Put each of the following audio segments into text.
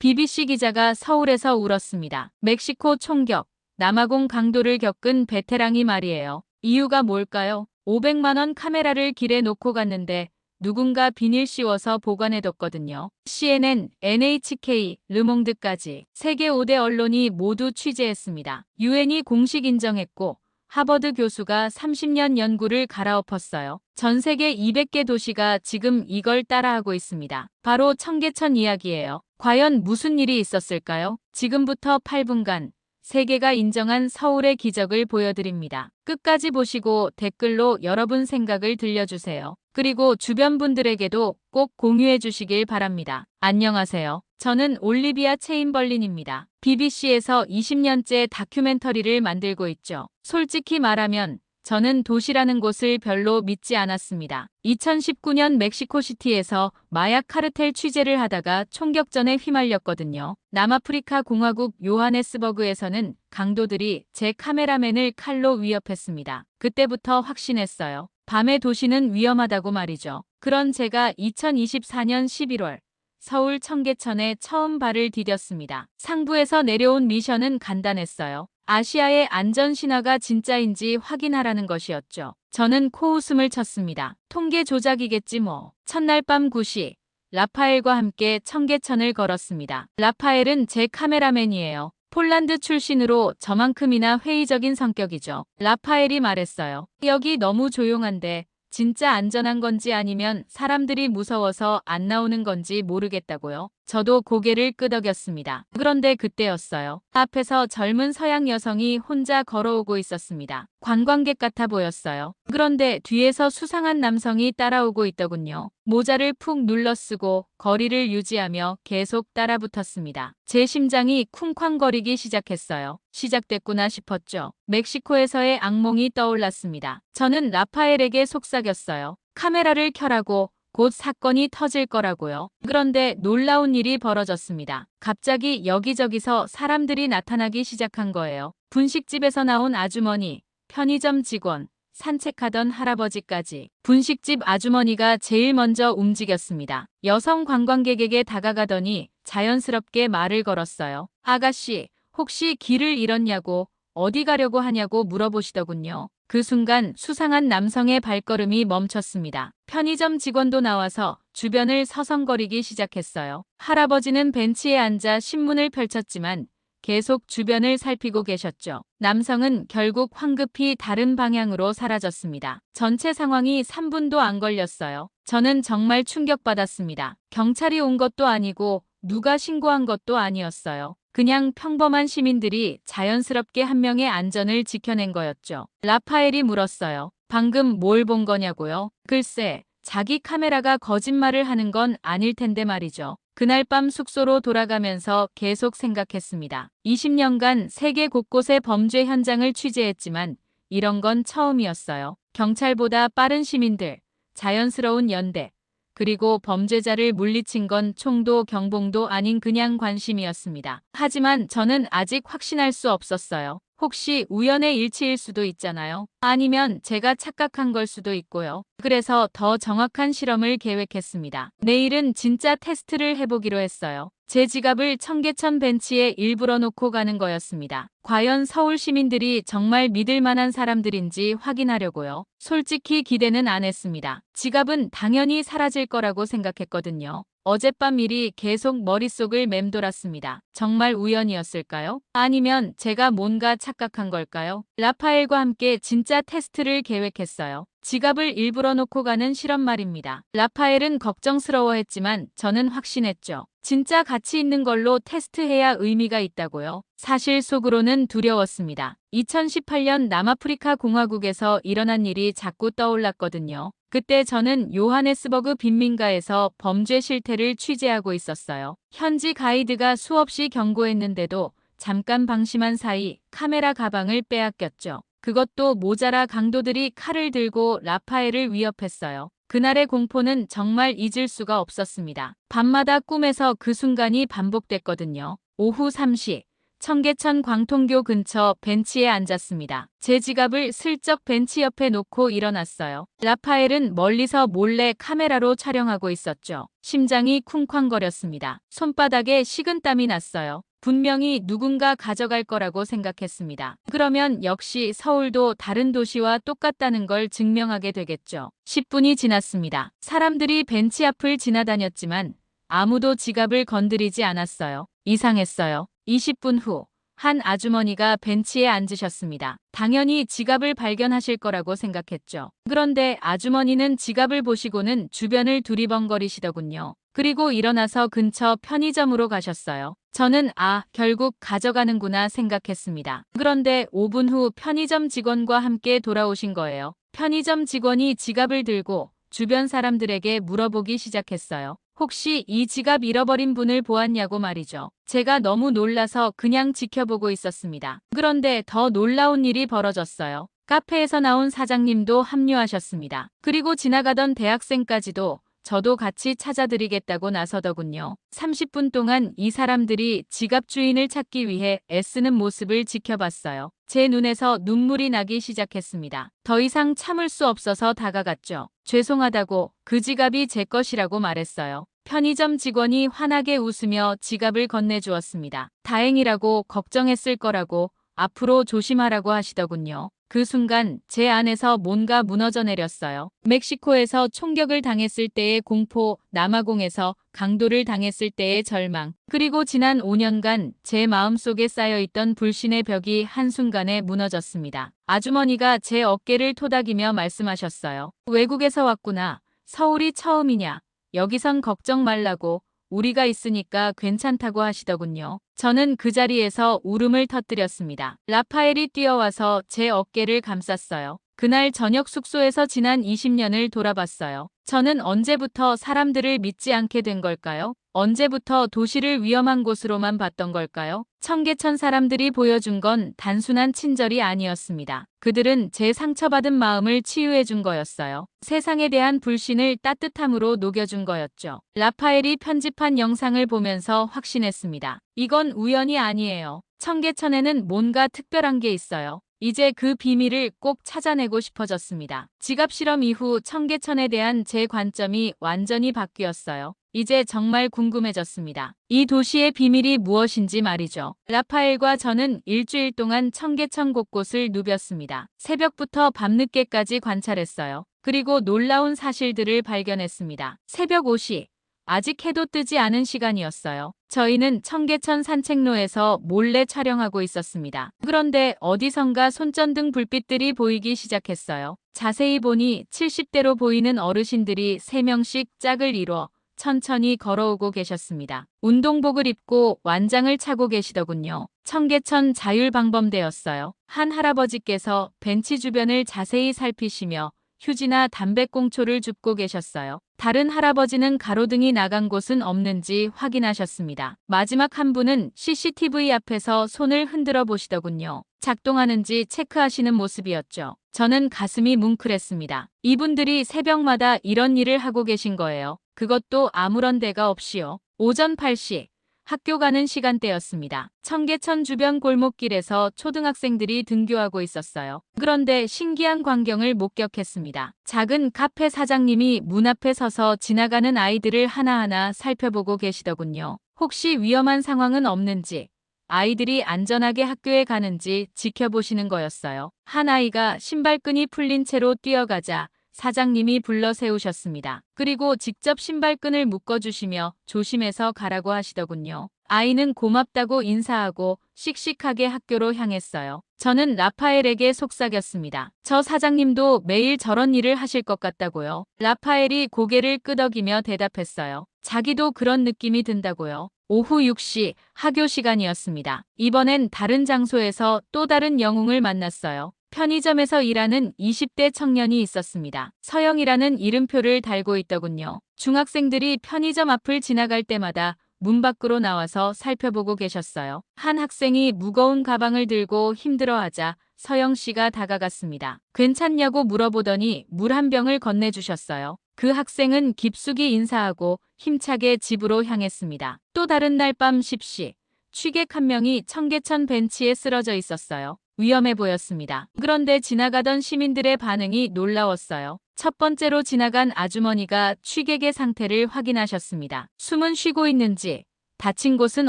BBC 기자가 서울에서 울었습니다. 멕시코 총격, 남아공 강도를 겪은 베테랑이 말이에요. 이유가 뭘까요? 500만 원 카메라를 길에 놓고 갔는데 누군가 비닐 씌워서 보관해뒀거든요. CNN, NHK, 르몽드까지 세계 5대 언론이 모두 취재했습니다. 유엔이 공식 인정했고 하버드 교수가 30년 연구를 갈아엎었어요. 전 세계 200개 도시가 지금 이걸 따라하고 있습니다. 바로 청계천 이야기예요. 과연 무슨 일이 있었을까요? 지금부터 8분간 세계가 인정한 서울의 기적을 보여드립니다. 끝까지 보시고 댓글로 여러분 생각을 들려주세요. 그리고 주변 분들에게도 꼭 공유해 주시길 바랍니다. 안녕하세요. 저는 올리비아 체인벌린입니다. BBC에서 20년째 다큐멘터리를 만들고 있죠. 솔직히 말하면 저는 도시라는 곳을 별로 믿지 않았습니다. 2019년 멕시코시티에서 마약 카르텔 취재를 하다가 총격전에 휘말렸거든요. 남아프리카 공화국 요하네스버그에서는 강도들이 제 카메라맨을 칼로 위협했습니다. 그때부터 확신했어요. 밤의 도시는 위험하다고 말이죠. 그런 제가 2024년 11월 서울 청계천에 처음 발을 디뎠습니다. 상부에서 내려온 미션은 간단했어요. 아시아의 안전 신화가 진짜인지 확인하라는 것이었죠. 저는 코웃음을 쳤습니다. 통계 조작이겠지 뭐. 첫날 밤 9시 라파엘과 함께 청계천을 걸었습니다. 라파엘은 제 카메라맨이에요. 폴란드 출신으로 저만큼이나 회의적인 성격이죠. 라파엘이 말했어요. 여기 너무 조용한데 진짜 안전한 건지 아니면 사람들이 무서워서 안 나오는 건지 모르겠다고요. 저도 고개를 끄덕였습니다. 그런데 그때였어요. 앞에서 젊은 서양 여성이 혼자 걸어오고 있었습니다. 관광객 같아 보였어요. 그런데 뒤에서 수상한 남성이 따라오고 있더군요. 모자를 푹 눌러 쓰고 거리를 유지하며 계속 따라붙었습니다. 제 심장이 쿵쾅거리기 시작했어요. 시작됐구나 싶었죠. 멕시코에서의 악몽이 떠올랐습니다. 저는 라파엘에게 속삭였어요. 카메라를 켜라고. 곧 사건이 터질 거라고요. 그런데 놀라운 일이 벌어졌습니다. 갑자기 여기저기서 사람들이 나타나기 시작한 거예요. 분식집에서 나온 아주머니, 편의점 직원, 산책하던 할아버지까지. 분식집 아주머니가 제일 먼저 움직였습니다. 여성 관광객에게 다가가더니 자연스럽게 말을 걸었어요. 아가씨, 혹시 길을 잃었냐고, 어디 가려고 하냐고 물어보시더군요. 그 순간 수상한 남성의 발걸음이 멈췄습니다. 편의점 직원도 나와서 주변을 서성거리기 시작했어요. 할아버지는 벤치에 앉아 신문을 펼쳤지만 계속 주변을 살피고 계셨죠. 남성은 결국 황급히 다른 방향으로 사라졌습니다. 전체 상황이 3분도 안 걸렸어요. 저는 정말 충격받았습니다. 경찰이 온 것도 아니고 누가 신고한 것도 아니었어요. 그냥 평범한 시민들이 자연스럽게 한 명의 안전을 지켜낸 거였죠. 라파엘이 물었어요. 방금 뭘 본 거냐고요? 글쎄, 자기 카메라가 거짓말을 하는 건 아닐 텐데 말이죠. 그날 밤 숙소로 돌아가면서 계속 생각했습니다. 20년간 세계 곳곳의 범죄 현장을 취재했지만 이런 건 처음이었어요. 경찰보다 빠른 시민들, 자연스러운 연대, 그리고 범죄자를 물리친 건 총도 경봉도 아닌 그냥 관심이었습니다. 하지만 저는 아직 확신할 수 없었어요. 혹시 우연의 일치일 수도 있잖아요. 아니면 제가 착각한 걸 수도 있고요. 그래서 더 정확한 실험을 계획했습니다. 내일은 진짜 테스트를 해보기로 했어요. 제 지갑을 청계천 벤치에 일부러 놓고 가는 거였습니다. 과연 서울 시민들이 정말 믿을 만한 사람들인지 확인하려고요. 솔직히 기대는 안 했습니다. 지갑은 당연히 사라질 거라고 생각했거든요. 어젯밤 일이 계속 머릿속을 맴돌았습니다. 정말 우연이었을까요? 아니면 제가 뭔가 착각한 걸까요? 라파엘과 함께 진짜 테스트를 계획했어요. 지갑을 일부러 놓고 가는 실험 말입니다. 라파엘은 걱정스러워했지만 저는 확신했죠. 진짜 가치 있는 걸로 테스트해야 의미가 있다고요. 사실 속으로는 두려웠습니다. 2018년 남아프리카 공화국에서 일어난 일이 자꾸 떠올랐거든요. 그때 저는 요하네스버그 빈민가에서 범죄 실태를 취재하고 있었어요. 현지 가이드가 수없이 경고했는데도 잠깐 방심한 사이 카메라 가방을 빼앗겼죠. 그것도 모자라 강도들이 칼을 들고 라파엘을 위협했어요. 그날의 공포는 정말 잊을 수가 없었습니다. 밤마다 꿈에서 그 순간이 반복됐거든요. 오후 3시, 청계천 광통교 근처 벤치에 앉았습니다. 제 지갑을 슬쩍 벤치 옆에 놓고 일어났어요. 라파엘은 멀리서 몰래 카메라로 촬영하고 있었죠. 심장이 쿵쾅거렸습니다. 손바닥에 식은땀이 났어요. 분명히 누군가 가져갈 거라고 생각했습니다. 그러면 역시 서울도 다른 도시와 똑같다는 걸 증명하게 되겠죠. 10분이 지났습니다. 사람들이 벤치 앞을 지나다녔지만 아무도 지갑을 건드리지 않았어요. 이상했어요. 20분 후, 한 아주머니가 벤치에 앉으셨습니다. 당연히 지갑을 발견하실 거라고 생각했죠. 그런데 아주머니는 지갑을 보시고는 주변을 두리번거리시더군요. 그리고 일어나서 근처 편의점으로 가셨어요. 저는 결국 가져가는구나 생각했습니다. 그런데 5분 후 편의점 직원과 함께 돌아오신 거예요. 편의점 직원이 지갑을 들고 주변 사람들에게 물어보기 시작했어요. 혹시 이 지갑 잃어버린 분을 보았냐고 말이죠. 제가 너무 놀라서 그냥 지켜보고 있었습니다. 그런데 더 놀라운 일이 벌어졌어요. 카페에서 나온 사장님도 합류하셨습니다. 그리고 지나가던 대학생까지도 저도 같이 찾아드리겠다고 나서더군요. 30분 동안 이 사람들이 지갑 주인을 찾기 위해 애쓰는 모습을 지켜봤어요. 제 눈에서 눈물이 나기 시작했습니다. 더 이상 참을 수 없어서 다가갔죠. 죄송하다고 그 지갑이 제 것이라고 말했어요. 편의점 직원이 환하게 웃으며 지갑을 건네주었습니다. 다행이라고 걱정했을 거라고 앞으로 조심하라고 하시더군요. 그 순간 제 안에서 뭔가 무너져 내렸어요. 멕시코에서 총격을 당했을 때의 공포, 남아공에서 강도를 당했을 때의 절망, 그리고 지난 5년간 제 마음속에 쌓여있던 불신의 벽이 한순간에 무너졌습니다. 아주머니가 제 어깨를 토닥이며 말씀하셨어요. 외국에서 왔구나. 서울이 처음이냐. 여기선 걱정 말라고. 우리가 있으니까 괜찮다고 하시더군요. 저는 그 자리에서 울음을 터뜨렸습니다. 라파엘이 뛰어와서 제 어깨를 감쌌어요. 그날 저녁 숙소에서 지난 20년을 돌아봤어요. 저는 언제부터 사람들을 믿지 않게 된 걸까요? 언제부터 도시를 위험한 곳으로만 봤던 걸까요? 청계천 사람들이 보여준 건 단순한 친절이 아니었습니다. 그들은 제 상처받은 마음을 치유해 준 거였어요. 세상에 대한 불신을 따뜻함으로 녹여준 거였죠. 라파엘이 편집한 영상을 보면서 확신했습니다. 이건 우연이 아니에요. 청계천에는 뭔가 특별한 게 있어요. 이제 그 비밀을 꼭 찾아내고 싶어졌습니다. 지갑 실험 이후 청계천에 대한 제 관점이 완전히 바뀌었어요. 이제 정말 궁금해졌습니다. 이 도시의 비밀이 무엇인지 말이죠. 라파엘과 저는 일주일 동안 청계천 곳곳을 누볐습니다. 새벽부터 밤늦게까지 관찰했어요. 그리고 놀라운 사실들을 발견했습니다. 새벽 5시. 아직 해도 뜨지 않은 시간이었어요. 저희는 청계천 산책로에서 몰래 촬영하고 있었습니다. 그런데 어디선가 손전등 불빛들이 보이기 시작했어요. 자세히 보니 70대로 보이는 어르신들이 3명씩 짝을 이뤄 천천히 걸어오고 계셨습니다. 운동복을 입고 완장을 차고 계시더군요. 청계천 자율방범대였어요. 한 할아버지께서 벤치 주변을 자세히 살피시며 휴지나 담배꽁초를 줍고 계셨어요. 다른 할아버지는 가로등이 나간 곳은 없는지 확인하셨습니다. 마지막 한 분은 CCTV 앞에서 손을 흔들어 보시더군요. 작동하는지 체크하시는 모습이었죠. 저는 가슴이 뭉클했습니다. 이분들이 새벽마다 이런 일을 하고 계신 거예요. 그것도 아무런 데가 없이요. 오전 8시. 학교 가는 시간대였습니다. 청계천 주변 골목길에서 초등학생들이 등교하고 있었어요. 그런데 신기한 광경을 목격했습니다. 작은 카페 사장님이 문 앞에 서서 지나가는 아이들을 하나하나 살펴보고 계시더군요. 혹시 위험한 상황은 없는지, 아이들이 안전하게 학교에 가는지 지켜보시는 거였어요. 한 아이가 신발끈이 풀린 채로 뛰어가자 사장님이 불러 세우셨습니다. 그리고 직접 신발끈을 묶어주시며 조심해서 가라고 하시더군요. 아이는 고맙다고 인사하고 씩씩하게 학교로 향했어요. 저는 라파엘에게 속삭였습니다. 저 사장님도 매일 저런 일을 하실 것 같다고요. 라파엘이 고개를 끄덕이며 대답했어요. 자기도 그런 느낌이 든다고요. 오후 6시 학교 시간이었습니다. 이번엔 다른 장소에서 또 다른 영웅을 만났어요. 편의점에서 일하는 20대 청년이 있었습니다. 서영이라는 이름표를 달고 있더군요. 중학생들이 편의점 앞을 지나갈 때마다 문 밖으로 나와서 살펴보고 계셨어요. 한 학생이 무거운 가방을 들고 힘들어하자 서영 씨가 다가갔습니다. 괜찮냐고 물어보더니 물 한 병을 건네주셨어요. 그 학생은 깊숙이 인사하고 힘차게 집으로 향했습니다. 또 다른 날 밤 10시. 취객 한 명이 청계천 벤치에 쓰러져 있었어요. 위험해 보였습니다. 그런데 지나가던 시민들의 반응이 놀라웠어요. 첫 번째로 지나간 아주머니가 취객의 상태를 확인하셨습니다. 숨은 쉬고 있는지, 다친 곳은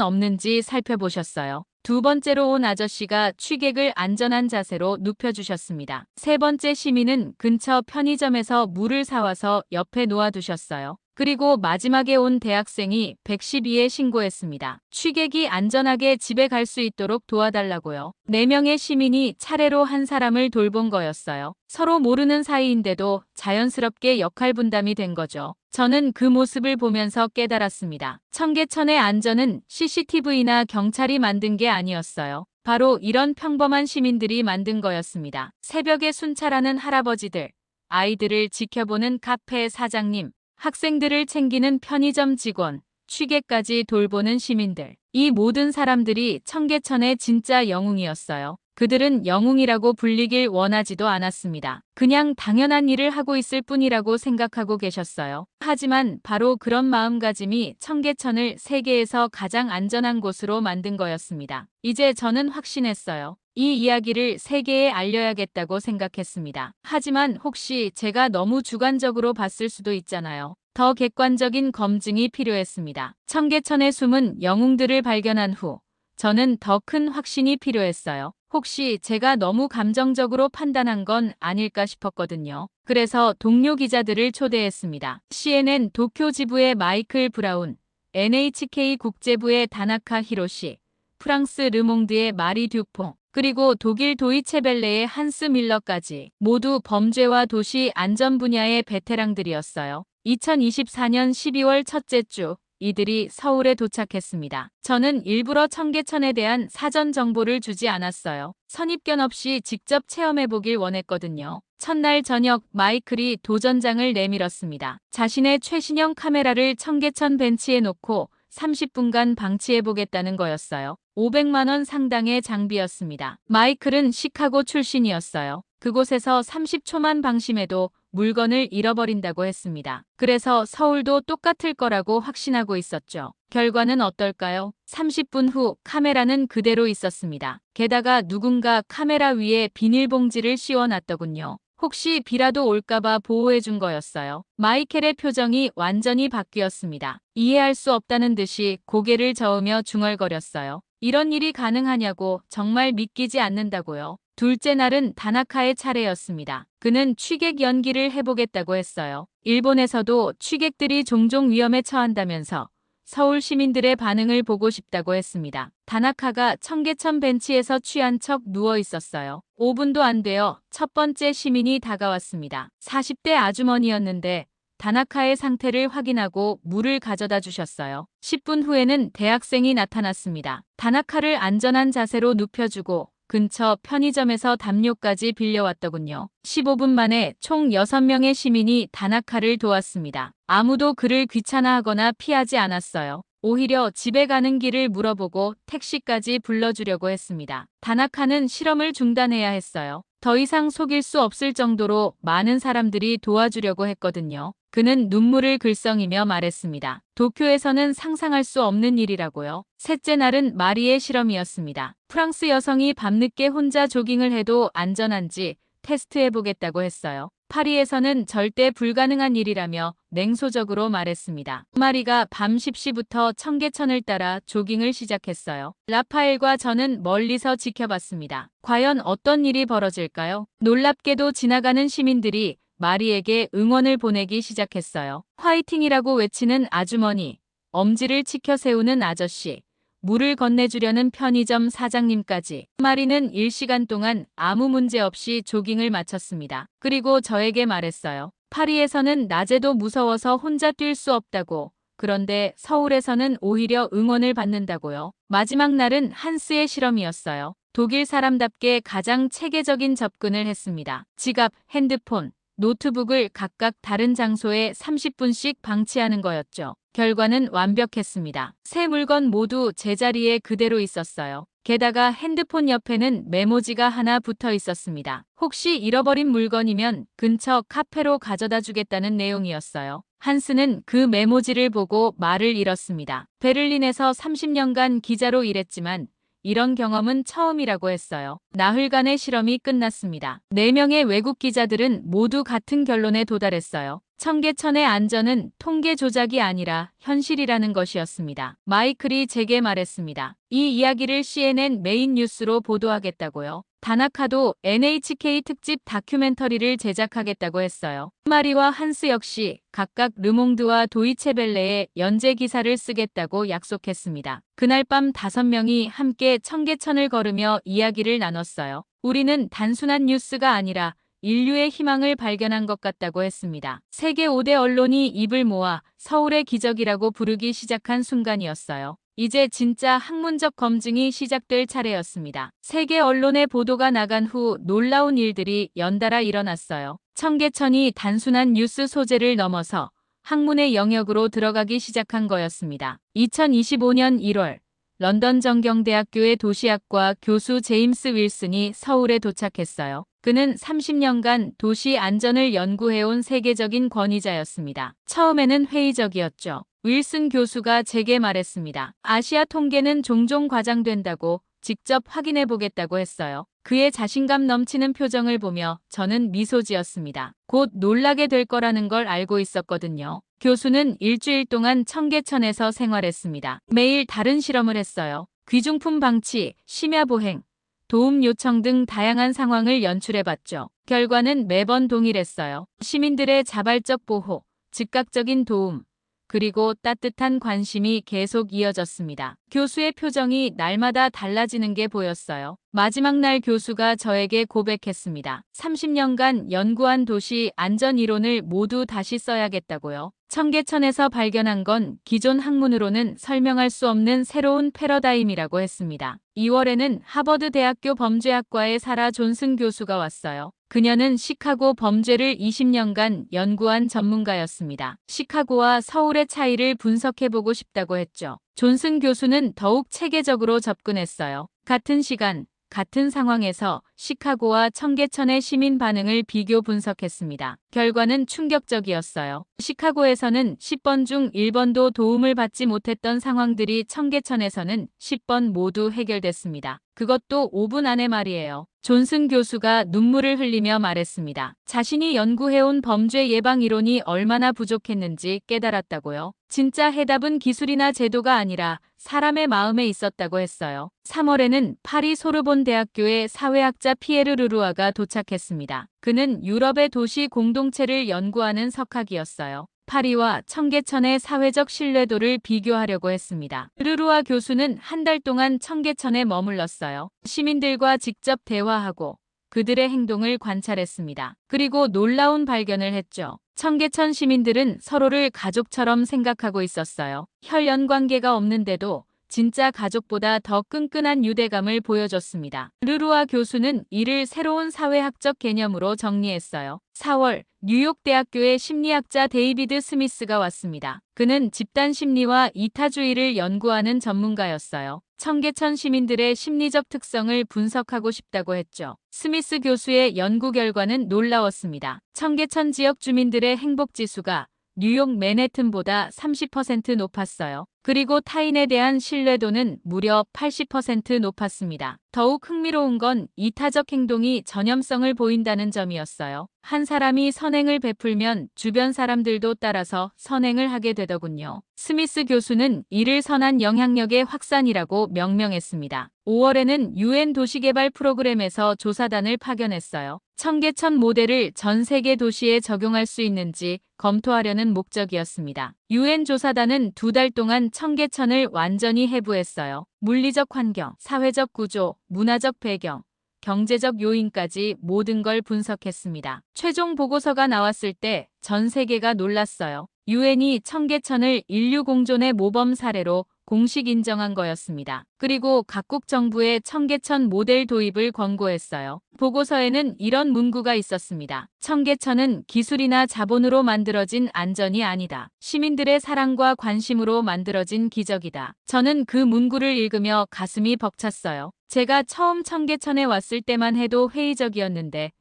없는지 살펴보셨어요. 두 번째로 온 아저씨가 취객을 안전한 자세로 눕혀주셨습니다. 세 번째 시민은 근처 편의점에서 물을 사와서 옆에 놓아두셨어요. 그리고 마지막에 온 대학생이 112에 신고했습니다. 취객이 안전하게 집에 갈 수 있도록 도와달라고요. 4명의 시민이 차례로 한 사람을 돌본 거였어요. 서로 모르는 사이인데도 자연스럽게 역할 분담이 된 거죠. 저는 그 모습을 보면서 깨달았습니다. 청계천의 안전은 CCTV나 경찰이 만든 게 아니었어요. 바로 이런 평범한 시민들이 만든 거였습니다. 새벽에 순찰하는 할아버지들, 아이들을 지켜보는 카페 사장님, 학생들을 챙기는 편의점 직원, 취객까지 돌보는 시민들. 이 모든 사람들이 청계천의 진짜 영웅이었어요. 그들은 영웅이라고 불리길 원하지도 않았습니다. 그냥 당연한 일을 하고 있을 뿐이라고 생각하고 계셨어요. 하지만 바로 그런 마음가짐이 청계천을 세계에서 가장 안전한 곳으로 만든 거였습니다. 이제 저는 확신했어요. 이 이야기를 세계에 알려야겠다고 생각했습니다. 하지만 혹시 제가 너무 주관적으로 봤을 수도 있잖아요. 더 객관적인 검증이 필요했습니다. 청계천의 숨은 영웅들을 발견한 후 저는 더 큰 확신이 필요했어요. 혹시 제가 너무 감정적으로 판단한 건 아닐까 싶었거든요. 그래서 동료 기자들을 초대했습니다. CNN 도쿄 지부의 마이클 브라운, NHK 국제부의 다나카 히로시, 프랑스 르몽드의 마리 듀퐁, 그리고 독일 도이체벨레의 한스 밀러까지 모두 범죄와 도시 안전 분야의 베테랑들이었어요. 2024년 12월 첫째 주 이들이 서울에 도착했습니다. 저는 일부러 청계천에 대한 사전 정보를 주지 않았어요. 선입견 없이 직접 체험해보길 원했거든요. 첫날 저녁 마이클이 도전장을 내밀었습니다. 자신의 최신형 카메라를 청계천 벤치에 놓고 30분간 방치해보겠다는 거였어요. 500만 원 상당의 장비였습니다. 마이클은 시카고 출신이었어요. 그곳에서 30초만 방심해도 물건을 잃어버린다고 했습니다. 그래서 서울도 똑같을 거라고 확신하고 있었죠. 결과는 어떨까요? 30분 후 카메라는 그대로 있었습니다. 게다가 누군가 카메라 위에 비닐봉지를 씌워놨더군요. 혹시 비라도 올까봐 보호해준 거였어요. 마이켈의 표정이 완전히 바뀌었습니다. 이해할 수 없다는 듯이 고개를 저으며 중얼거렸어요. 이런 일이 가능하냐고 정말 믿기지 않는다고요. 둘째 날은 다나카의 차례였습니다. 그는 취객 연기를 해보겠다고 했어요. 일본에서도 취객들이 종종 위험에 처한다면서 서울 시민들의 반응을 보고 싶다고 했습니다. 다나카가 청계천 벤치에서 취한 척 누워 있었어요. 5분도 안 되어 첫 번째 시민이 다가왔습니다. 40대 아주머니였는데 다나카의 상태를 확인하고 물을 가져다 주셨어요. 10분 후에는 대학생이 나타났습니다. 다나카를 안전한 자세로 눕혀주고 근처 편의점에서 담요까지 빌려왔더군요. 15분 만에 총 6명의 시민이 다나카를 도왔습니다. 아무도 그를 귀찮아하거나 피하지 않았어요. 오히려 집에 가는 길을 물어보고 택시까지 불러주려고 했습니다. 다나카는 실험을 중단해야 했어요. 더 이상 속일 수 없을 정도로 많은 사람들이 도와주려고 했거든요. 그는 눈물을 글썽이며 말했습니다. 도쿄에서는 상상할 수 없는 일이라고요. 셋째 날은 마리의 실험이었습니다. 프랑스 여성이 밤늦게 혼자 조깅을 해도 안전한지 테스트해보겠다고 했어요. 파리에서는 절대 불가능한 일이라며 냉소적으로 말했습니다. 마리가 밤 10시부터 청계천을 따라 조깅을 시작했어요. 라파엘과 저는 멀리서 지켜봤습니다. 과연 어떤 일이 벌어질까요? 놀랍게도 지나가는 시민들이 마리에게 응원을 보내기 시작했어요. 화이팅이라고 외치는 아주머니, 엄지를 치켜 세우는 아저씨, 물을 건네주려는 편의점 사장님까지. 마리는 1시간 동안 아무 문제 없이 조깅을 마쳤습니다. 그리고 저에게 말했어요. 파리에서는 낮에도 무서워서 혼자 뛸 수 없다고. 그런데 서울에서는 오히려 응원을 받는다고요. 마지막 날은 한스의 실험이었어요. 독일 사람답게 가장 체계적인 접근을 했습니다. 지갑, 핸드폰, 노트북을 각각 다른 장소에 30분씩 방치하는 거였죠. 결과는 완벽했습니다. 세 물건 모두 제자리에 그대로 있었어요. 게다가 핸드폰 옆에는 메모지가 하나 붙어 있었습니다. 혹시 잃어버린 물건이면 근처 카페로 가져다 주겠다는 내용이었어요. 한스는 그 메모지를 보고 말을 잃었습니다. 베를린에서 30년간 기자로 일했지만 이런 경험은 처음이라고 했어요. 나흘간의 실험이 끝났습니다. 4명의 외국 기자들은 모두 같은 결론에 도달했어요. 청계천의 안전은 통계 조작이 아니라 현실이라는 것이었습니다. 마이클이 제게 말했습니다. 이 이야기를 CNN 메인 뉴스로 보도하겠다고요. 다나카도 NHK 특집 다큐멘터리를 제작하겠다고 했어요. 마리와 한스 역시 각각 르몽드와 도이체벨레에 연재 기사를 쓰겠다고 약속했습니다. 그날 밤 5명이 함께 청계천을 걸으며 이야기를 나눴어요. 우리는 단순한 뉴스가 아니라 인류의 희망을 발견한 것 같다고 했습니다. 세계 5대 언론이 입을 모아 서울의 기적이라고 부르기 시작한 순간이었어요. 이제 진짜 학문적 검증이 시작될 차례였습니다. 세계 언론의 보도가 나간 후 놀라운 일들이 연달아 일어났어요. 청계천이 단순한 뉴스 소재를 넘어서 학문의 영역으로 들어가기 시작한 거였습니다. 2025년 1월 런던 정경대학교의 도시학과 교수 제임스 윌슨이 서울에 도착했어요. 그는 30년간 도시 안전을 연구해온 세계적인 권위자였습니다. 처음에는 회의적이었죠. 윌슨 교수가 제게 말했습니다. 아시아 통계는 종종 과장된다고 직접 확인해 보겠다고 했어요. 그의 자신감 넘치는 표정을 보며 저는 미소 지었습니다. 곧 놀라게 될 거라는 걸 알고 있었거든요. 교수는 일주일 동안 청계천에서 생활했습니다. 매일 다른 실험을 했어요. 귀중품 방치, 심야 보행, 도움 요청 등 다양한 상황을 연출해봤죠. 결과는 매번 동일했어요. 시민들의 자발적 보호, 즉각적인 도움, 그리고 따뜻한 관심이 계속 이어졌습니다. 교수의 표정이 날마다 달라지는 게 보였어요. 마지막 날 교수가 저에게 고백했습니다. 30년간 연구한 도시 안전 이론을 모두 다시 써야겠다고요. 청계천에서 발견한 건 기존 학문으로는 설명할 수 없는 새로운 패러다임이라고 했습니다. 2월에는 하버드 대학교 범죄학과의 사라 존슨 교수가 왔어요. 그녀는 시카고 범죄를 20년간 연구한 전문가였습니다. 시카고와 서울의 차이를 분석해보고 싶다고 했죠. 존슨 교수는 더욱 체계적으로 접근했어요. 같은 시간, 같은 상황에서 시카고와 청계천의 시민 반응을 비교 분석했습니다. 결과는 충격적이었어요. 시카고에서는 10번 중 1번도 도움을 받지 못했던 상황들이 청계천에서는 10번 모두 해결됐습니다. 그것도 5분 안에 말이에요. 존슨 교수가 눈물을 흘리며 말했습니다. 자신이 연구해온 범죄 예방 이론이 얼마나 부족했는지 깨달았다고요. 진짜 해답은 기술이나 제도가 아니라 사람의 마음에 있었다고 했어요. 3월에는 파리 소르본 대학교의 사회학자 피에르 르루아가 도착했습니다. 그는 유럽의 도시 공동체를 연구하는 석학이었어요. 파리와 청계천의 사회적 신뢰도를 비교하려고 했습니다. 르루아 교수는 한 달 동안 청계천에 머물렀어요. 시민들과 직접 대화하고 그들의 행동을 관찰했습니다. 그리고 놀라운 발견을 했죠. 청계천 시민들은 서로를 가족처럼 생각하고 있었어요. 혈연 관계가 없는데도 진짜 가족보다 더 끈끈한 유대감을 보여줬습니다. 르루아 교수는 이를 새로운 사회학적 개념으로 정리했어요. 4월 뉴욕 대학교의 심리학자 데이비드 스미스가 왔습니다. 그는 집단 심리와 이타주의를 연구하는 전문가였어요. 청계천 시민들의 심리적 특성을 분석하고 싶다고 했죠. 스미스 교수의 연구 결과는 놀라웠습니다. 청계천 지역 주민들의 행복 지수가 뉴욕 맨해튼보다 30% 높았어요. 그리고 타인에 대한 신뢰도는 무려 80% 높았습니다. 더욱 흥미로운 건 이타적 행동이 전염성을 보인다는 점이었어요. 한 사람이 선행을 베풀면 주변 사람들도 따라서 선행을 하게 되더군요. 스미스 교수는 이를 선한 영향력의 확산이라고 명명했습니다. 5월에는 UN 도시개발 프로그램에서 조사단을 파견했어요. 청계천 모델을 전 세계 도시에 적용할 수 있는지 검토하려는 목적이었습니다. UN 조사단은 2달 동안 청계천을 완전히 해부했어요. 물리적 환경, 사회적 구조, 문화적 배경, 경제적 요인까지 모든 걸 분석했습니다. 최종 보고서가 나왔을 때 전 세계가 놀랐어요. UN이 청계천을 인류 공존의 모범 사례로 공식 인정한 거였습니다. 그리고 각국 정부의 청계천 모델 도입을 권고했어요. 보고서에는 이런 문구가 있었습니다. 청계천은 기술이나 자본으로 만들어진 안전이 아니다. 시민들의 사랑과 관심으로 만들어진 기적이다. 저는 그 문구를 읽으며 가슴이 벅찼어요. 제가 처음 청계천에 왔을 때만 해도 회의적이었는데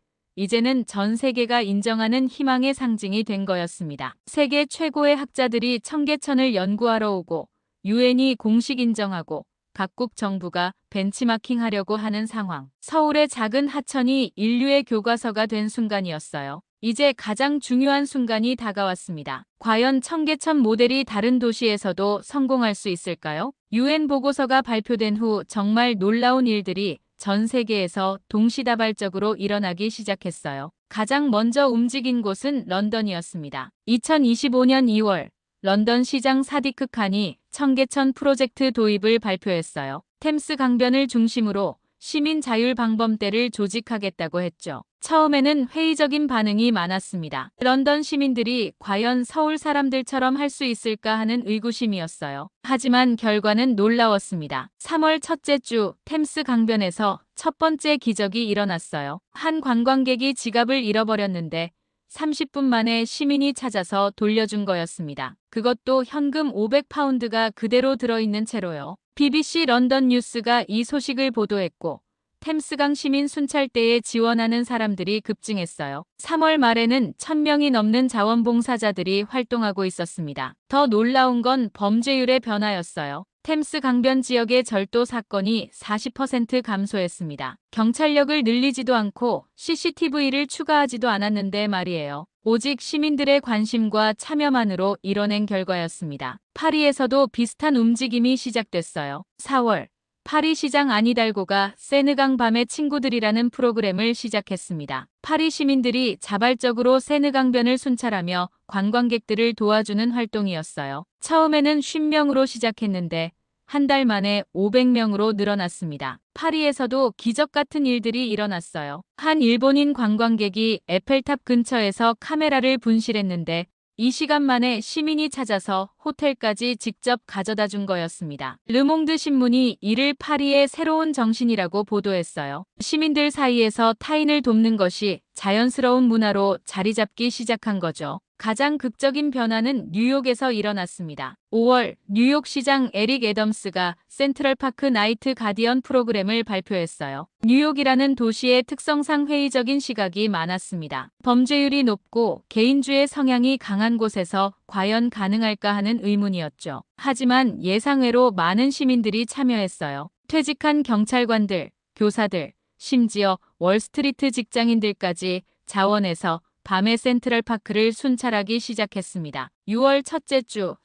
이제는 전 세계가 인정하는 희망의 상징이 된 거였습니다. 세계 최고의 학자들이 청계천을 연구하러 오고 유엔이 공식 인정하고 각국 정부가 벤치마킹하려고 하는 상황. 서울의 작은 하천이 인류의 교과서가 된 순간이었어요. 이제 가장 중요한 순간이 다가왔습니다. 과연 청계천 모델이 다른 도시에서도 성공할 수 있을까요? 유엔 보고서가 발표된 후 정말 놀라운 일들이 전 세계에서 동시다발적으로 일어나기 시작했어요. 가장 먼저 움직인 곳은 런던이었습니다. 2025년 2월 런던 시장 사디크 칸이 청계천 프로젝트 도입을 발표했어요. 템스 강변을 중심으로 시민 자율 방범대를 조직하겠다고 했죠. 처음에는 회의적인 반응이 많았습니다. 런던 시민들이 과연 서울 사람들처럼 할 수 있을까 하는 의구심이었어요. 하지만 결과는 놀라웠습니다. 3월 첫째 주 템스 강변에서 첫 번째 기적이 일어났어요. 한 관광객이 지갑을 잃어버렸는데 30분 만에 시민이 찾아서 돌려준 거였습니다. 그것도 현금 500파운드가 그대로 들어있는 채로요. BBC 런던 뉴스가 이 소식을 보도했고 템스강 시민 순찰대에 지원하는 사람들이 급증했어요. 3월 말에는 1000명이 넘는 자원봉사자들이 활동하고 있었습니다. 더 놀라운 건 범죄율의 변화였어요. 템스 강변 지역의 절도 사건이 40% 감소했습니다. 경찰력을 늘리지도 않고 CCTV를 추가하지도 않았는데 말이에요. 오직 시민들의 관심과 참여만으로 이뤄낸 결과였습니다. 파리에서도 비슷한 움직임이 시작됐어요. 4월 파리 시장 아니달고가 세느강 밤의 친구들이라는 프로그램을 시작했습니다. 파리 시민들이 자발적으로 세느강변을 순찰하며 관광객들을 도와주는 활동이었어요. 처음에는 50명으로 시작했는데 한 달 만에 500명으로 늘어났습니다. 파리에서도 기적 같은 일들이 일어났어요. 한 일본인 관광객이 에펠탑 근처에서 카메라를 분실했는데 이 시간 만에 시민이 찾아서 호텔까지 직접 가져다 준 거였습니다. 르몽드 신문이 이를 파리의 새로운 정신이라고 보도했어요. 시민들 사이에서 타인을 돕는 것이 자연스러운 문화로 자리 잡기 시작한 거죠. 가장 극적인 변화는 뉴욕에서 일어났습니다. 5월 뉴욕 시장 에릭 애덤스가 센트럴파크 나이트 가디언 프로그램을 발표했어요. 뉴욕이라는 도시의 특성상 회의적인 시각이 많았습니다. 범죄율이 높고 개인주의 성향이 강한 곳에서 과연 가능할까 하는 의문이었죠. 하지만 예상외로 많은 시민들이 참여했어요. 퇴직한 경찰관들, 교사들, 심지어 월스트리트 직장인들까지 자원해서 밤에 센트럴파크를 순찰하기 시작했습니다. 6월 첫째 주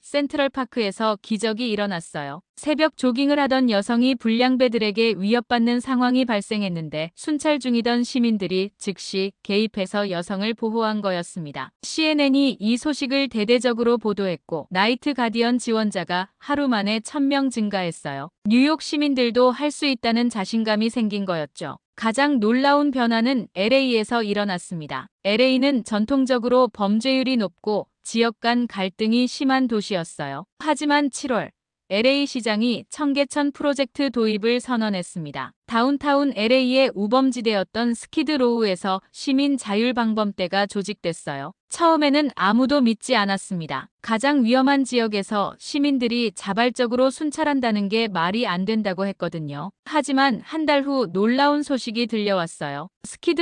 센트럴파크에서 기적이 일어났어요. 새벽 조깅을 하던 여성이 불량배들에게 위협받는 상황이 발생했는데 순찰 중이던 시민들이 즉시 개입해서 여성을 보호한 거였습니다. CNN이 이 소식을 대대적으로 보도했고 나이트 가디언 지원자가 하루 만에 1000명 증가했어요. 뉴욕 시민들도 할 수 있다는 자신감이 생긴 거였죠. 가장 놀라운 변화는 LA에서 일어났습니다. LA는 전통적으로 범죄율이 높고 지역 간 갈등이 심한 도시였어요. 하지만 7월 LA 시장이 청계천 프로젝트 도입을 선언했습니다. 다운타운 LA의 우범지대였던 스키드로우에서 시민 자율방범대가 조직됐어요. 처음에는 아무도 믿지 않았습니다. 가장 위험한 지역에서 시민들이 자발적으로 순찰한다는 게 말이 안 된다고 했거든요. 하지만 한 달 후 놀라운 소식이 들려왔어요.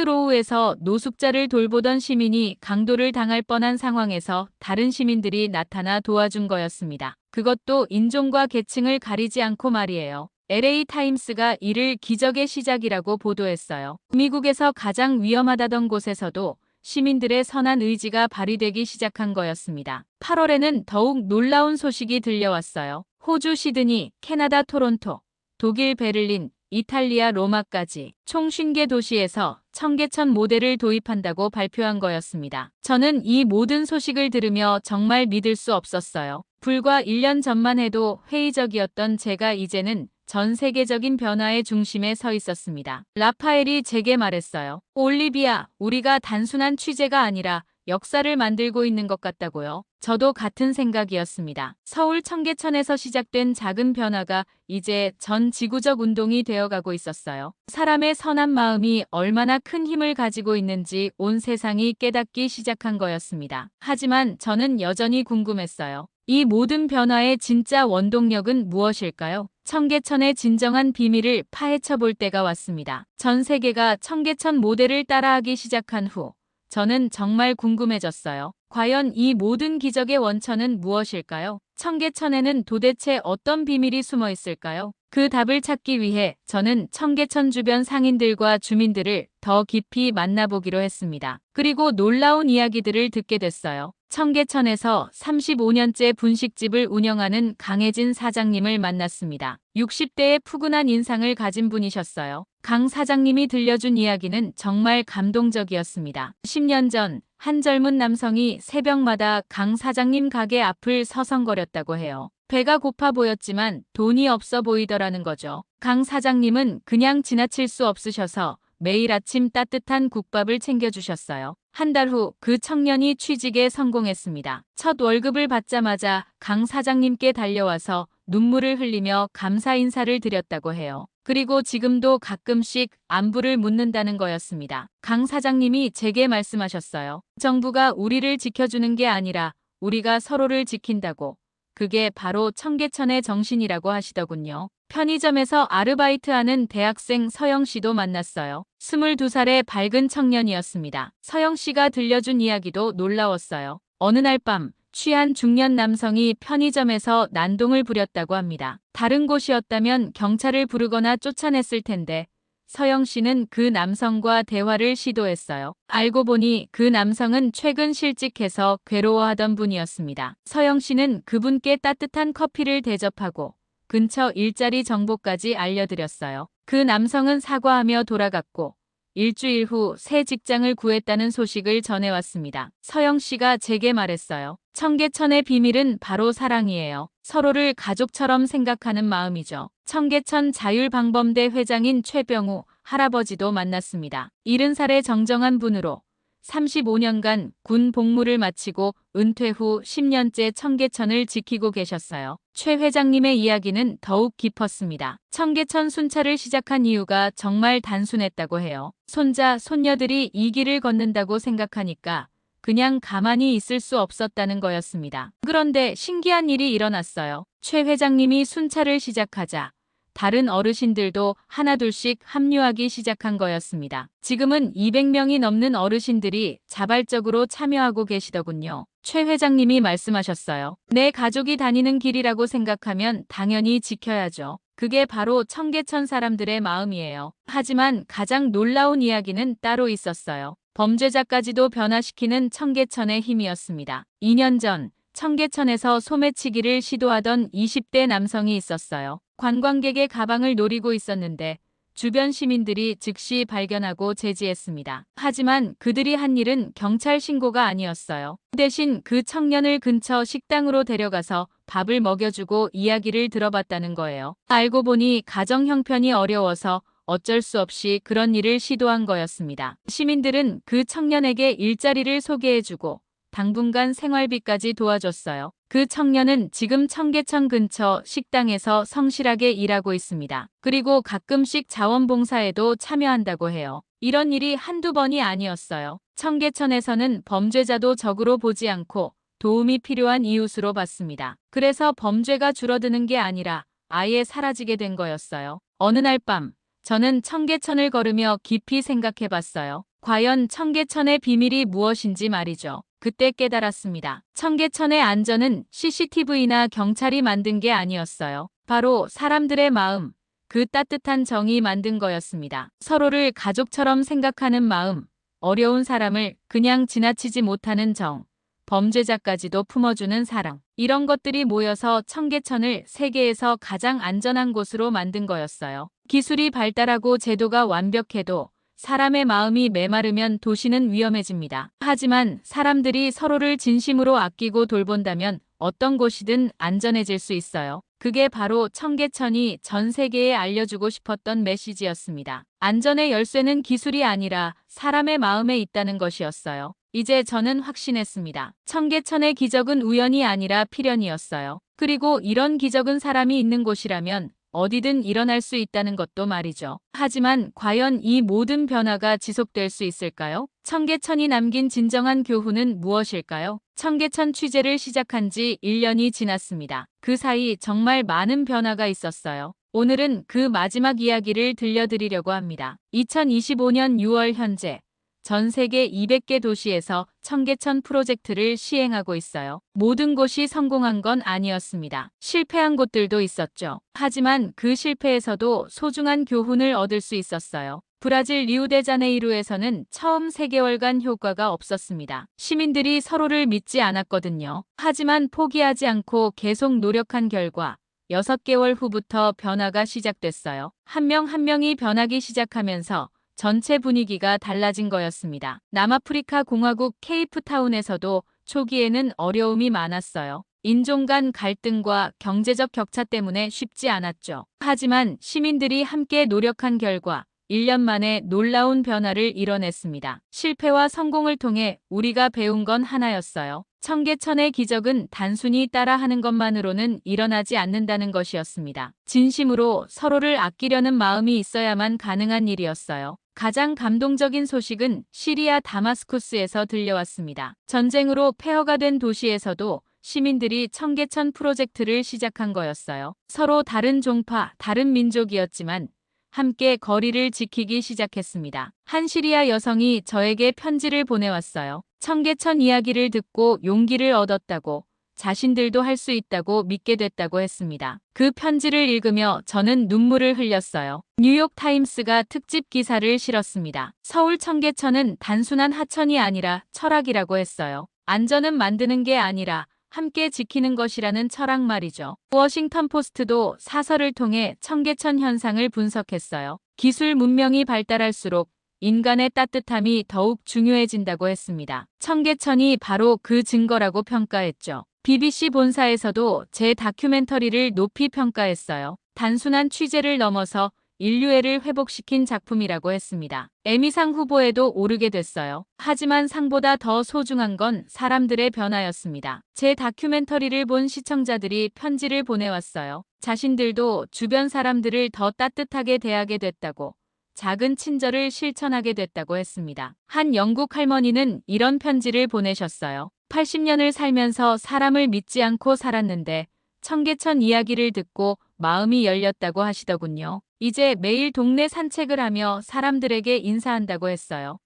스키드로우에서 노숙자를 돌보던 시민이 강도를 당할 뻔한 상황에서 다른 시민들이 나타나 도와준 거였습니다. 그것도 인종과 계층을 가리지 않고 말이에요. LA 타임스가 이를 기적의 시작이라고 보도했어요. 미국에서 가장 위험하다던 곳에서도 시민들의 선한 의지가 발휘되기 시작한 거였습니다. 8월에는 더욱 놀라운 소식이 들려왔어요. 호주 시드니, 캐나다 토론토, 독일 베를린, 이탈리아 로마까지 총 50개 도시에서 청계천 모델을 도입한다고 발표한 거였습니다. 저는 이 모든 소식을 들으며 정말 믿을 수 없었어요. 불과 1년 전만 해도 회의적이었던 제가 이제는 전 세계적인 변화의 중심에 서 있었습니다. 라파엘이 제게 말했어요. 올리비아, 우리가 단순한 취재가 아니라 역사를 만들고 있는 것 같다고요. 저도 같은 생각이었습니다. 서울 청계천에서 시작된 작은 변화가 이제 전 지구적 운동이 되어가고 있었어요. 사람의 선한 마음이 얼마나 큰 힘을 가지고 있는지 온 세상이 깨닫기 시작한 거였습니다. 하지만 저는 여전히 궁금했어요. 이 모든 변화의 진짜 원동력은 무엇일까요? 청계천의 진정한 비밀을 파헤쳐 볼 때가 왔습니다. 전 세계가 청계천 모델을 따라하기 시작한 후 저는 정말 궁금해졌어요. 과연 이 모든 기적의 원천은 무엇일까요? 청계천에는 도대체 어떤 비밀이 숨어 있을까요? 그 답을 찾기 위해 저는 청계천 주변 상인들과 주민들을 더 깊이 만나보기로 했습니다. 그리고 놀라운 이야기들을 듣게 됐어요. 청계천에서 35년째 분식집을 운영하는 강혜진 사장님을 만났습니다. 60대의 푸근한 인상을 가진 분이셨어요. 강 사장님이 들려준 이야기는 정말 감동적이었습니다. 10년 전 한 젊은 남성이 새벽마다 강 사장님 가게 앞을 서성거렸다고 해요. 배가 고파 보였지만 돈이 없어 보이더라는 거죠. 강 사장님은 그냥 지나칠 수 없으셔서 매일 아침 따뜻한 국밥을 챙겨주셨어요. 한 달 후 그 청년이 취직에 성공했습니다. 첫 월급을 받자마자 강 사장님께 달려와서 눈물을 흘리며 감사 인사를 드렸다고 해요. 그리고 지금도 가끔씩 안부를 묻는다는 거였습니다. 강 사장님이 제게 말씀하셨어요. 정부가 우리를 지켜주는 게 아니라 우리가 서로를 지킨다고. 그게 바로 청계천의 정신이라고 하시더군요. 편의점에서 아르바이트하는 대학생 서영 씨도 만났어요. 22살의 밝은 청년이었습니다. 서영 씨가 들려준 이야기도 놀라웠어요. 어느 날 밤 취한 중년 남성이 편의점에서 난동을 부렸다고 합니다. 다른 곳이었다면 경찰을 부르거나 쫓아냈을 텐데 서영 씨는 그 남성과 대화를 시도했어요. 알고 보니 그 남성은 최근 실직해서 괴로워하던 분이었습니다. 서영 씨는 그분께 따뜻한 커피를 대접하고 근처 일자리 정보까지 알려드렸어요. 그 남성은 사과하며 돌아갔고 일주일 후 새 직장을 구했다는 소식을 전해왔습니다. 서영 씨가 제게 말했어요. 청계천의 비밀은 바로 사랑이에요. 서로를 가족처럼 생각하는 마음이죠. 청계천 자율방범대 회장인 최병우 할아버지도 만났습니다. 70살의 정정한 분으로 35년간 군 복무를 마치고 은퇴 후 10년째 청계천을 지키고 계셨어요. 최 회장님의 이야기는 더욱 깊었습니다. 청계천 순찰을 시작한 이유가 정말 단순했다고 해요. 손자, 손녀들이 이 길을 걷는다고 생각하니까 그냥 가만히 있을 수 없었다는 거였습니다. 그런데 신기한 일이 일어났어요. 최 회장님이 순찰을 시작하자 다른 어르신들도 하나둘씩 합류하기 시작한 거였습니다. 지금은 200명이 넘는 어르신들이 자발적으로 참여하고 계시더군요. 최 회장님이 말씀하셨어요. 내 가족이 다니는 길이라고 생각하면 당연히 지켜야죠. 그게 바로 청계천 사람들의 마음이에요. 하지만 가장 놀라운 이야기는 따로 있었어요. 범죄자까지도 변화시키는 청계천의 힘이었습니다. 2년 전 청계천에서 소매치기를 시도하던 20대 남성이 있었어요. 관광객의 가방을 노리고 있었는데 주변 시민들이 즉시 발견하고 제지했습니다. 하지만 그들이 한 일은 경찰 신고가 아니었어요. 대신 그 청년을 근처 식당으로 데려가서 밥을 먹여주고 이야기를 들어봤다는 거예요. 알고 보니 가정 형편이 어려워서 어쩔 수 없이 그런 일을 시도한 거였습니다. 시민들은 그 청년에게 일자리를 소개해주고 당분간 생활비까지 도와줬어요. 그 청년은 지금 청계천 근처 식당에서 성실하게 일하고 있습니다. 그리고 가끔씩 자원봉사에도 참여한다고 해요. 이런 일이 한두 번이 아니었어요. 청계천에서는 범죄자도 적으로 보지 않고 도움이 필요한 이웃으로 봤습니다. 그래서 범죄가 줄어드는 게 아니라 아예 사라지게 된 거였어요. 어느 날 밤 저는 청계천을 걸으며 깊이 생각해 봤어요. 과연 청계천의 비밀이 무엇인지 말이죠. 그때 깨달았습니다. 청계천의 안전은 CCTV나 경찰이 만든 게 아니었어요. 바로 사람들의 마음, 그 따뜻한 정이 만든 거였습니다. 서로를 가족처럼 생각하는 마음, 어려운 사람을 그냥 지나치지 못하는 정, 범죄자까지도 품어주는 사랑. 이런 것들이 모여서 청계천을 세계에서 가장 안전한 곳으로 만든 거였어요. 기술이 발달하고 제도가 완벽해도 사람의 마음이 메마르면 도시는 위험해집니다. 하지만 사람들이 서로를 진심으로 아끼고 돌본다면 어떤 곳이든 안전해질 수 있어요. 그게 바로 청계천이 전 세계에 알려주고 싶었던 메시지였습니다. 안전의 열쇠는 기술이 아니라 사람의 마음에 있다는 것이었어요. 이제 저는 확신했습니다. 청계천의 기적은 우연이 아니라 필연이었어요. 그리고 이런 기적은 사람이 있는 곳이라면 어디든 일어날 수 있다는 것도 말이죠. 하지만 과연 이 모든 변화가 지속될 수 있을까요? 청계천이 남긴 진정한 교훈은 무엇일까요? 청계천 취재를 시작한 지 1년이 지났습니다. 그 사이 정말 많은 변화가 있었어요. 오늘은 그 마지막 이야기를 들려드리려고 합니다. 2025년 6월 현재 전 세계 200개 도시에서 청계천 프로젝트를 시행하고 있어요. 모든 곳이 성공한 건 아니었습니다. 실패한 곳들도 있었죠. 하지만 그 실패에서도 소중한 교훈을 얻을 수 있었어요. 브라질 리우데자네이루에서는 처음 3개월간 효과가 없었습니다. 시민들이 서로를 믿지 않았거든요. 하지만 포기하지 않고 계속 노력한 결과 6개월 후부터 변화가 시작됐어요. 한 명 한 명이 변하기 시작하면서 전체 분위기가 달라진 거였습니다. 남아프리카 공화국 케이프타운에서도 초기에는 어려움이 많았어요. 인종 간 갈등과 경제적 격차 때문에 쉽지 않았죠. 하지만 시민들이 함께 노력한 결과 1년 만에 놀라운 변화를 이뤄냈습니다. 실패와 성공을 통해 우리가 배운 건 하나였어요. 청계천의 기적은 단순히 따라하는 것만으로는 일어나지 않는다는 것이었습니다. 진심으로 서로를 아끼려는 마음이 있어야만 가능한 일이었어요. 가장 감동적인 소식은 시리아 다마스쿠스에서 들려왔습니다. 전쟁으로 폐허가 된 도시에서도 시민들이 청계천 프로젝트를 시작한 거였어요. 서로 다른 종파, 다른 민족이었지만 함께 거리를 지키기 시작했습니다. 한 시리아 여성이 저에게 편지를 보내왔어요. 청계천 이야기를 듣고 용기를 얻었다고, 자신들도 할 수 있다고 믿게 됐다고 했습니다. 그 편지를 읽으며 저는 눈물을 흘렸어요. 뉴욕타임스가 특집 기사를 실었습니다. 서울 청계천은 단순한 하천이 아니라 철학이라고 했어요. 안전은 만드는 게 아니라 함께 지키는 것이라는 철학 말이죠. 워싱턴 포스트도 사설을 통해 청계천 현상을 분석했어요. 기술 문명이 발달할수록 인간의 따뜻함이 더욱 중요해진다고 했습니다. 청계천이 바로 그 증거라고 평가했죠. BBC 본사에서도 제 다큐멘터리를 높이 평가했어요. 단순한 취재를 넘어서 인류애를 회복시킨 작품이라고 했습니다. 에미상 후보에도 오르게 됐어요. 하지만 상보다 더 소중한 건 사람들의 변화였습니다. 제 다큐멘터리를 본 시청자들이 편지를 보내왔어요. 자신들도 주변 사람들을 더 따뜻하게 대하게 됐다고, 작은 친절을 실천하게 됐다고 했습니다. 한 영국 할머니는 이런 편지를 보내셨어요. 80년을 살면서 사람을 믿지 않고 살았는데 청계천 이야기를 듣고 마음이 열렸다고 하시더군요. 이제 매일 동네 산책을 하며 사람들에게 인사한다고 했어요.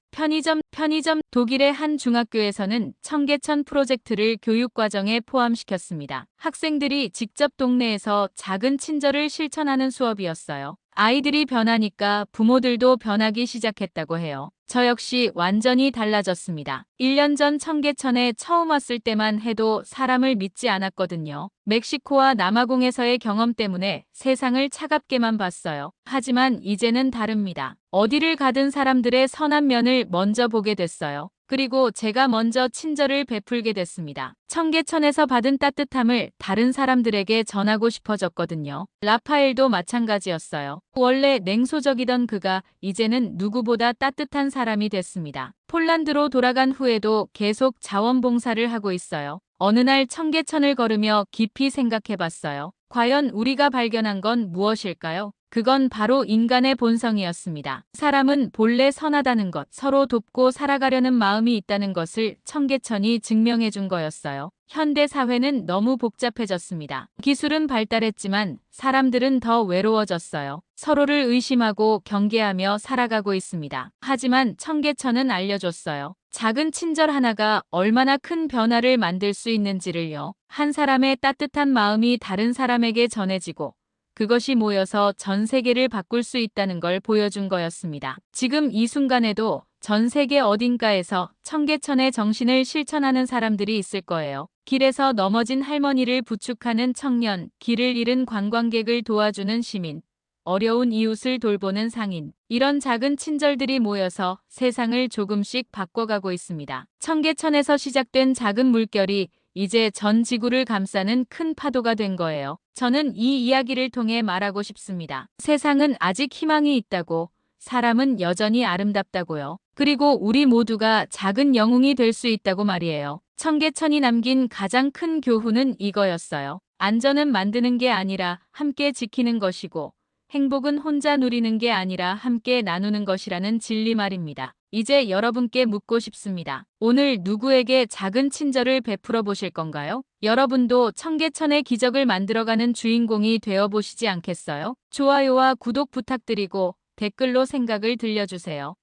편의점 독일의 한 중학교에서는 청계천 프로젝트를 교육과정에 포함시켰습니다. 학생들이 직접 동네에서 작은 친절을 실천하는 수업이었어요. 아이들이 변하니까 부모들도 변하기 시작했다고 해요. 저 역시 완전히 달라졌습니다. 1년 전 청계천에 처음 왔을 때만 해도 사람을 믿지 않았거든요. 멕시코와 남아공에서의 경험 때문에 세상을 차갑게만 봤어요. 하지만 이제는 다릅니다. 어디를 가든 사람들의 선한 면을 먼저 보게 됐어요. 그리고 제가 먼저 친절을 베풀게 됐습니다. 청계천에서 받은 따뜻함을 다른 사람들에게 전하고 싶어졌거든요. 라파엘도 마찬가지였어요. 원래 냉소적이던 그가 이제는 누구보다 따뜻한 사람이 됐습니다. 폴란드로 돌아간 후에도 계속 자원봉사를 하고 있어요. 어느 날 청계천을 걸으며 깊이 생각해봤어요. 과연 우리가 발견한 건 무엇일까요? 그건 바로 인간의 본성이었습니다. 사람은 본래 선하다는 것, 서로 돕고 살아가려는 마음이 있다는 것을 청계천이 증명해준 거였어요. 현대 사회는 너무 복잡해졌습니다. 기술은 발달했지만 사람들은 더 외로워졌어요. 서로를 의심하고 경계하며 살아가고 있습니다. 하지만 청계천은 알려줬어요. 작은 친절 하나가 얼마나 큰 변화를 만들 수 있는지를요. 한 사람의 따뜻한 마음이 다른 사람에게 전해지고 그것이 모여서 전 세계를 바꿀 수 있다는 걸 보여준 거였습니다. 지금 이 순간에도 전 세계 어딘가에서 청계천의 정신을 실천하는 사람들이 있을 거예요. 길에서 넘어진 할머니를 부축하는 청년, 길을 잃은 관광객을 도와주는 시민, 어려운 이웃을 돌보는 상인. 이런 작은 친절들이 모여서 세상을 조금씩 바꿔가고 있습니다. 청계천에서 시작된 작은 물결이 이제 전 지구를 감싸는 큰 파도가 된 거예요. 저는 이 이야기를 통해 말하고 싶습니다. 세상은 아직 희망이 있다고, 사람은 여전히 아름답다고요. 그리고 우리 모두가 작은 영웅이 될 수 있다고 말이에요. 청계천이 남긴 가장 큰 교훈은 이거였어요. 안전은 만드는 게 아니라 함께 지키는 것이고, 행복은 혼자 누리는 게 아니라 함께 나누는 것이라는 진리 말입니다. 이제 여러분께 묻고 싶습니다. 오늘 누구에게 작은 친절을 베풀어 보실 건가요? 여러분도 청계천의 기적을 만들어가는 주인공이 되어 보시지 않겠어요? 좋아요와 구독 부탁드리고 댓글로 생각을 들려주세요.